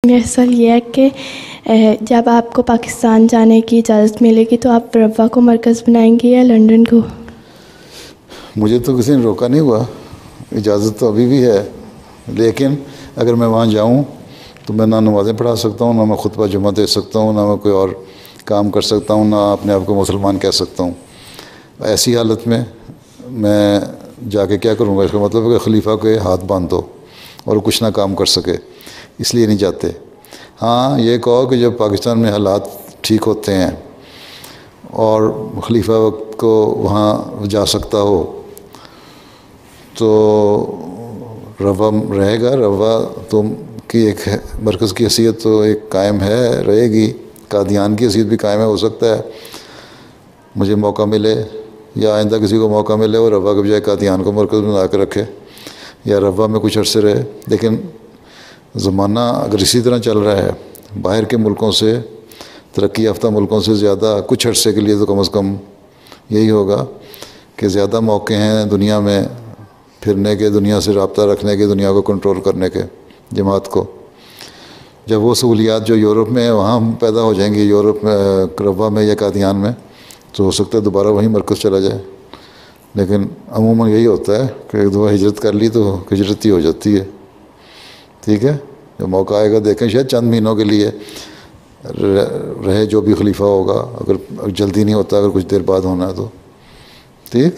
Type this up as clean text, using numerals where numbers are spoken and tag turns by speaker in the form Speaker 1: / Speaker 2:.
Speaker 1: میرا سوال یہ ہے کہ جب آپ کو پاکستان جانے کی اجازت ملے گی تو آپ روا کو مرکز بنائیں گے یا لنڈن کو؟
Speaker 2: مجھے تو کسی نے روکا نہیں ہوا، اجازت تو ابھی بھی ہے، لیکن اگر میں وہاں جاؤں تو میں نہ نمازیں پڑھا سکتا ہوں، نہ میں خطبہ جمعہ دے سکتا ہوں، نہ میں کوئی اور کام کر سکتا ہوں، نہ اپنے آپ کو مسلمان کہہ سکتا ہوں۔ ایسی حالت میں میں جا کے کیا کروں گا؟ اس کا مطلب ہے کہ خلیفہ کے ہاتھ باندھ دو اور کچھ نہ کام کر سکے، اس لیے نہیں جاتے۔ ہاں یہ کہو کہ جب پاکستان میں حالات ٹھیک ہوتے ہیں اور خلیفہ وقت کو وہاں جا سکتا ہو تو روا رہے گا۔ روا تم کی ایک مرکز کی حیثیت تو ایک قائم ہے، رہے گی۔ قادیان کی حیثیت بھی قائم ہے، ہو سکتا ہے مجھے موقع ملے یا آئندہ کسی کو موقع ملے اور روا کے بجائے قادیان کو مرکز بنا کے رکھے یا روا میں کچھ عرصے رہے۔ لیکن زمانہ اگر اسی طرح چل رہا ہے، باہر کے ملکوں سے، ترقی یافتہ ملکوں سے زیادہ کچھ عرصے کے لیے تو کم از کم یہی ہوگا کہ زیادہ موقع ہیں دنیا میں پھرنے کے، دنیا سے رابطہ رکھنے کے، دنیا کو کنٹرول کرنے کے، جماعت کو۔ جب وہ سہولیات جو یورپ میں ہیں وہاں پیدا ہو جائیں گی، یورپ میں، روا میں یا قادیان میں، تو ہو سکتا ہے دوبارہ وہیں مرکز چلا جائے۔ لیکن عموماً یہی ہوتا ہے کہ ایک دفعہ ہجرت کر لی تو ہجرت ہی ہو جاتی ہے۔ ٹھیک ہے، جب موقع آئے گا دیکھیں، شاید چند مہینوں کے لیے رہے جو بھی خلیفہ ہوگا، اگر جلدی نہیں ہوتا، اگر کچھ دیر بعد ہونا ہے تو ٹھیک۔